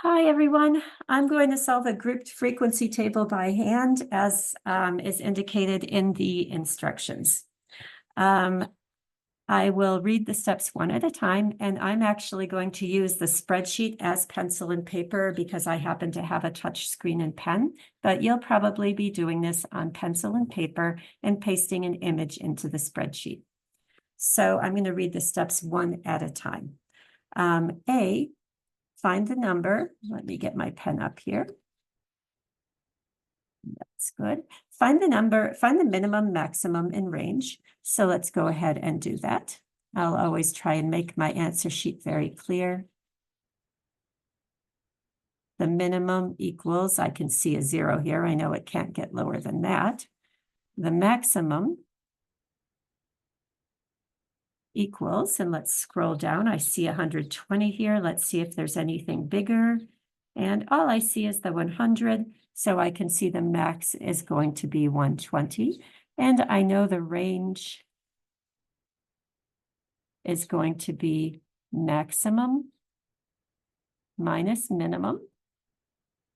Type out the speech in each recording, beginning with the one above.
Hi, everyone. I'm going to solve a grouped frequency table by hand as is indicated in the instructions. I will read the steps one at a time, and I'm actually going to use the spreadsheet as pencil and paper because I happen to have a touch screen and pen, but you'll probably be doing this on pencil and paper and pasting an image into the spreadsheet. So I'm going to read the steps one at a time. A, find the number. Let me get my pen up here. That's good. Find the number, find the minimum, maximum, and range. So let's go ahead and do that. I'll always try and make my answer sheet very clear. The minimum equals, I can see a 0 here. I know it can't get lower than that. The maximum equals, and let's scroll down. I see 120 here. Let's see if there's anything bigger. And all I see is the 100. So I can see the max is going to be 120. And I know the range is going to be maximum minus minimum.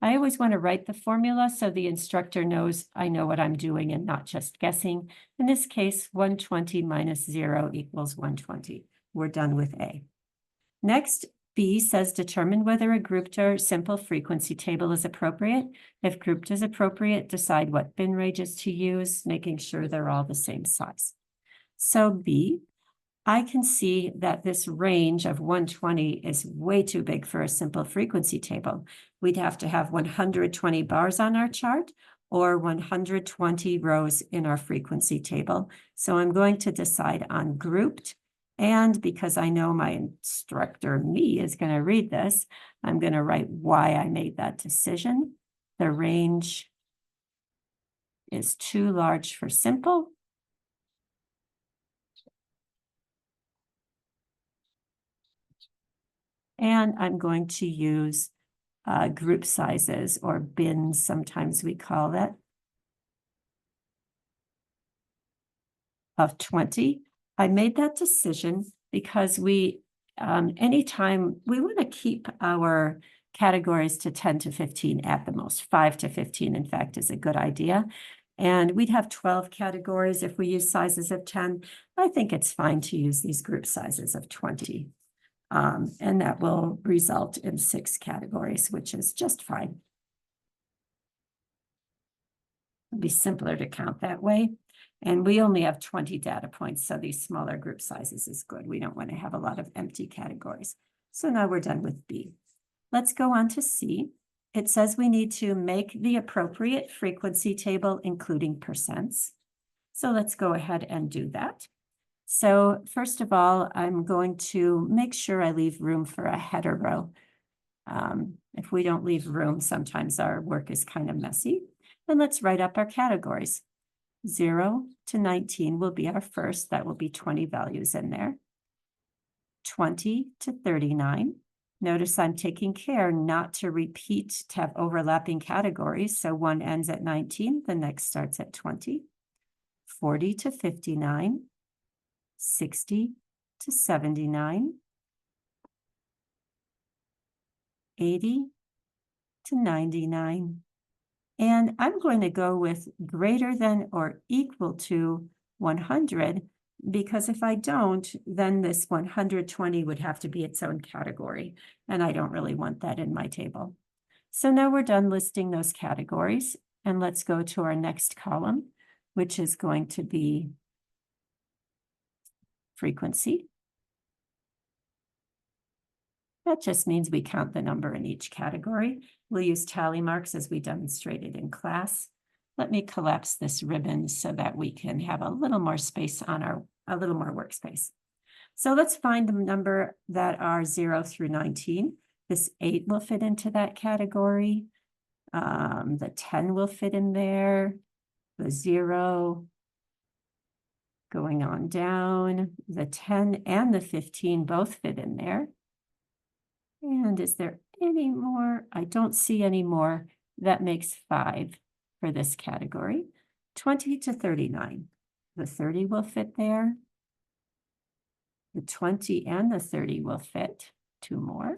I always want to write the formula so the instructor knows I know what I'm doing and not just guessing. In this case, 120 minus 0 equals 120. We're done with A. Next, B says determine whether a grouped or simple frequency table is appropriate. If grouped is appropriate, decide what bin ranges to use, making sure they're all the same size. So B, I can see that this range of 120 is way too big for a simple frequency table. We'd have to have 120 bars on our chart or 120 rows in our frequency table. So I'm going to decide on grouped. And because I know my instructor, me, is going to read this, I'm going to write why I made that decision. The range is too large for simple. And I'm going to use group sizes, or bins, sometimes we call it, of 20. I made that decision because anytime we want to keep our categories to 10 to 15 at the most. 5 to 15, in fact, is a good idea. And we'd have 12 categories if we use sizes of 10. I think it's fine to use these group sizes of 20. And that will result in 6 categories, which is just fine. It'd be simpler to count that way. And we only have 20 data points, so these smaller group sizes is good. We don't want to have a lot of empty categories. So now we're done with B. Let's go on to C. It says we need to make the appropriate frequency table, including percents. So let's go ahead and do that. So first of all, I'm going to make sure I leave room for a header row. If we don't leave room, sometimes our work is kind of messy. And let's write up our categories. 0 to 19 will be our first. That will be 20 values in there. 20 to 39. Notice I'm taking care not to repeat, to have overlapping categories. So one ends at 19, the next starts at 20. 40 to 59. 60 to 79. 80 to 99. And I'm going to go with greater than or equal to 100, because if I don't, then this 120 would have to be its own category, and I don't really want that in my table. So now we're done listing those categories, and let's go to our next column, which is going to be frequency. That just means we count the number in each category. We'll use tally marks as we demonstrated in class. Let me collapse this ribbon so that we can have a little more space on a little more workspace. So let's find the number that are 0 through 19. This 8 will fit into that category. The 10 will fit in there. The 0 going on down. The 10 and the 15 both fit in there. And is there any more? I don't see any more. That makes 5 for this category. 20 to 39. The 30 will fit there. The 20 and the 30 will fit. 2 more.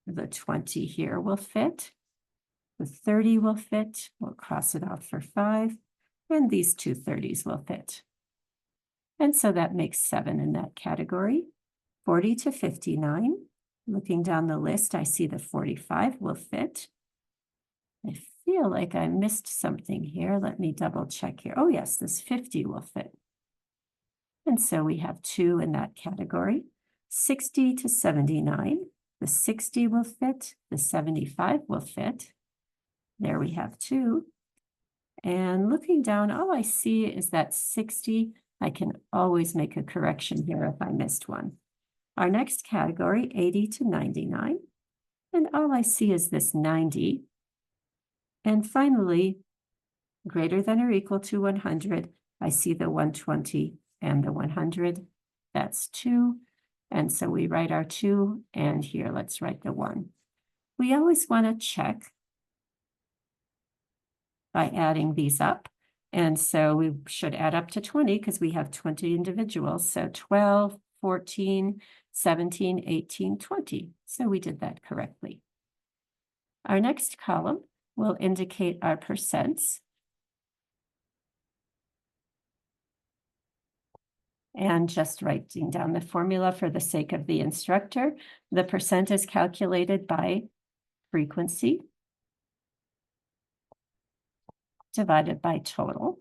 The 20 here will fit. The 30 will fit. We'll cross it off for 5. And these two 30s will fit. And so that makes 7 in that category. 40 to 59. Looking down the list, I see the 45 will fit. I feel like I missed something here. Let me double check here. Oh yes, this 50 will fit. And so we have 2 in that category. 60 to 79. The 60 will fit. The 75 will fit. There we have 2. And looking down, all I see is that 60. I can always make a correction here if I missed one. Our next category, 80 to 99. And all I see is this 90. And finally, greater than or equal to 100, I see the 120 and the 100. That's 2. And so we write our 2, and here let's write the 1. We always want to check by adding these up. And so we should add up to 20 because we have 20 individuals. So 12, 14, 17, 18, 20. So we did that correctly. Our next column will indicate our percents. And just writing down the formula for the sake of the instructor, the percent is calculated by frequency divided by total.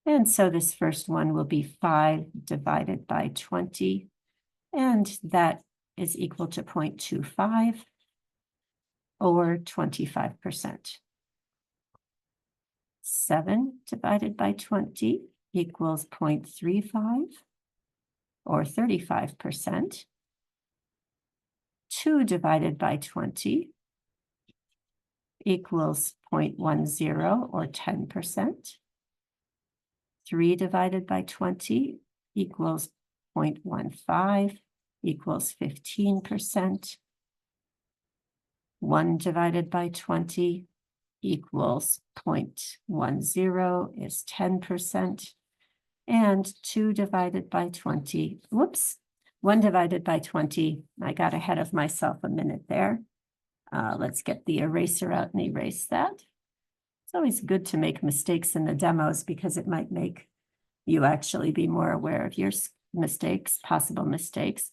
And so this first one will be 5 divided by 20, and that is equal to 0.25 or 25%. 7 divided by 20 equals 0.35 or 35%. 2 divided by 20 equals 0.10 or 10%. 3 divided by 20 equals 0.15 equals 15%. 1 divided by 20 equals 0.10 is 10%. And 2 divided by 20, 1 divided by 20, I got ahead of myself a minute there. Let's get the eraser out and erase that. It's always good to make mistakes in the demos because it might make you actually be more aware of your mistakes, possible mistakes.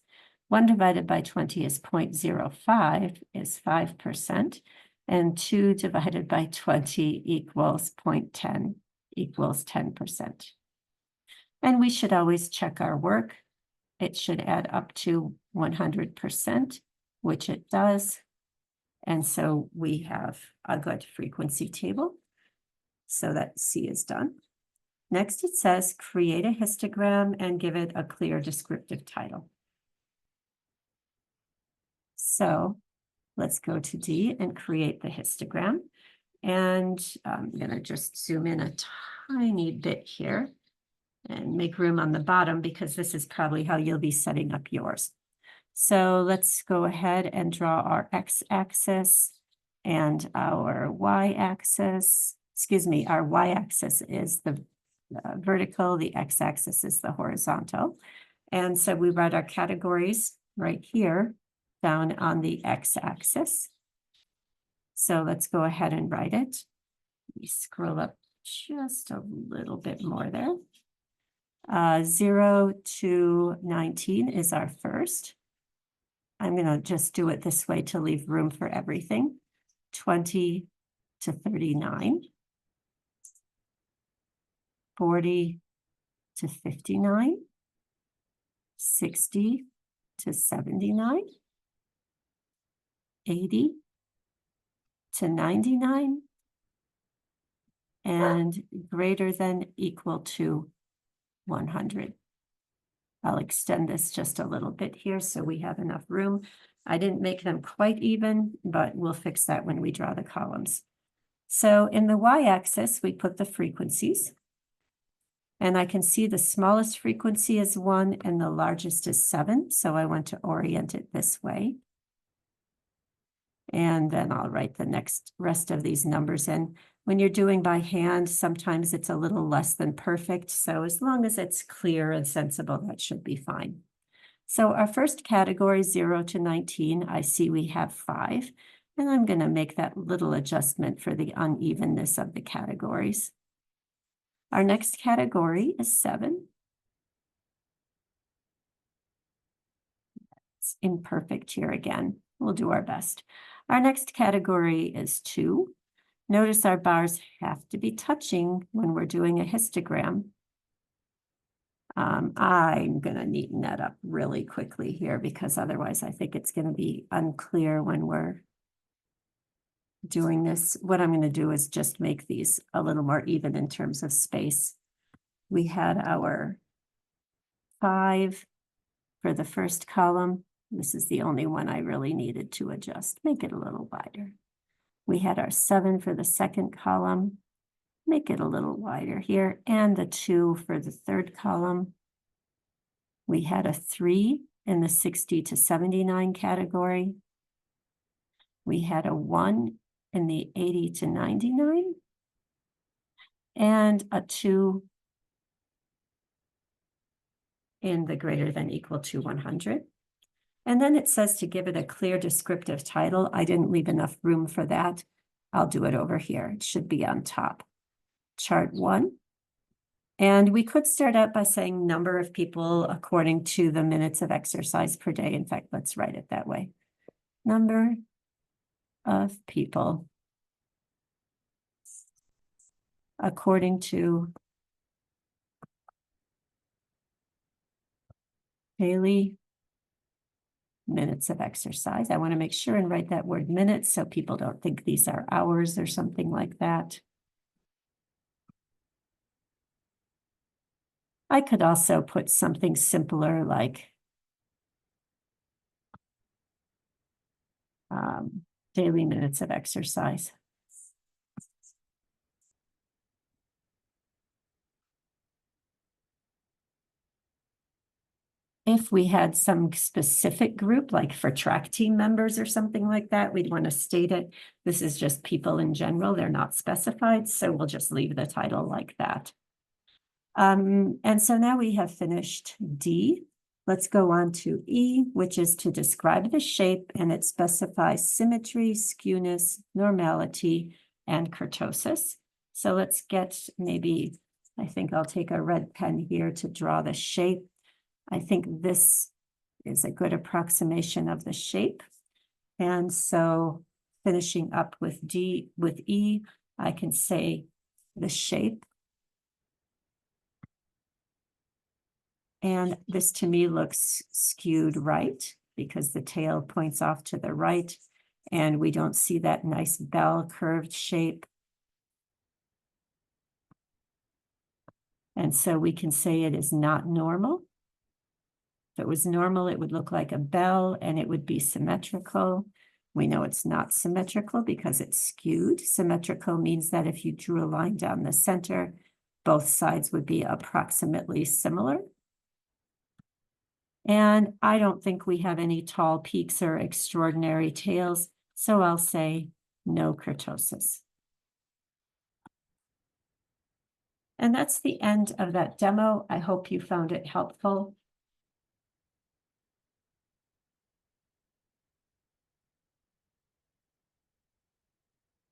1 divided by 20 is 0.05, is 5%, and 2 divided by 20 equals 0.10, equals 10%. And we should always check our work. It should add up to 100%, which it does. And so we have a good frequency table. So that C is done. Next, it says create a histogram and give it a clear descriptive title. So let's go to D and create the histogram. And I'm going to just zoom in a tiny bit here and make room on the bottom because this is probably how you'll be setting up yours. So let's go ahead and draw our x-axis and our y-axis. Excuse me, our y-axis is the vertical, the x-axis is the horizontal. And so we write our categories right here down on the x-axis. So let's go ahead and write it. We scroll up just a little bit more there. 0 to 19 is our first. I'm going to just do it this way to leave room for everything. 20 to 39. 40 to 59. 60 to 79. 80 to 99. And greater than equal to 100. I'll extend this just a little bit here so we have enough room. I didn't make them quite even, but we'll fix that when we draw the columns. So in the y-axis, we put the frequencies. And I can see the smallest frequency is 1 and the largest is 7. So I want to orient it this way. And then I'll write the rest of these numbers in. When you're doing by hand, sometimes it's a little less than perfect. So as long as it's clear and sensible, that should be fine. So our first category, 0 to 19, I see we have 5, and I'm going to make that little adjustment for the unevenness of the categories. Our next category is 7. It's imperfect here again. We'll do our best. Our next category is 2. Notice our bars have to be touching when we're doing a histogram. I'm going to neaten that up really quickly here because otherwise I think it's going to be unclear when we're doing this. What I'm going to do is just make these a little more even in terms of space. We had our 5 for the first column. This is the only one I really needed to adjust. Make it a little wider. We had our 7 for the second column. Make it a little wider here. And the 2 for the third column. We had a 3 in the 60 to 79 category. We had a 1 in the 80 to 99. And a 2 in the greater than equal to 100. And then it says to give it a clear descriptive title. I didn't leave enough room for that. I'll do it over here. It should be on top. Chart 1. And we could start out by saying number of people according to the minutes of exercise per day. In fact, let's write it that way. Number of people according to daily minutes of exercise. I want to make sure and write that word minutes so people don't think these are hours or something like that. I could also put something simpler like daily minutes of exercise. If we had some specific group, like for track team members or something like that, we'd want to state it. This is just people in general. They're not specified, so we'll just leave the title like that. And so now we have finished D. Let's go on to E, which is to describe the shape, and it specifies symmetry, skewness, normality, and kurtosis. So let's get maybe, I think I'll take a red pen here to draw the shape. I think this is a good approximation of the shape. And so finishing up with D, with E, I can say the shape. And this to me looks skewed right because the tail points off to the right and we don't see that nice bell curved shape. And so we can say it is not normal. If it was normal, it would look like a bell and it would be symmetrical. We know it's not symmetrical because it's skewed. Symmetrical means that if you drew a line down the center, both sides would be approximately similar. And I don't think we have any tall peaks or extraordinary tails, so I'll say no kurtosis. And that's the end of that demo. I hope you found it helpful.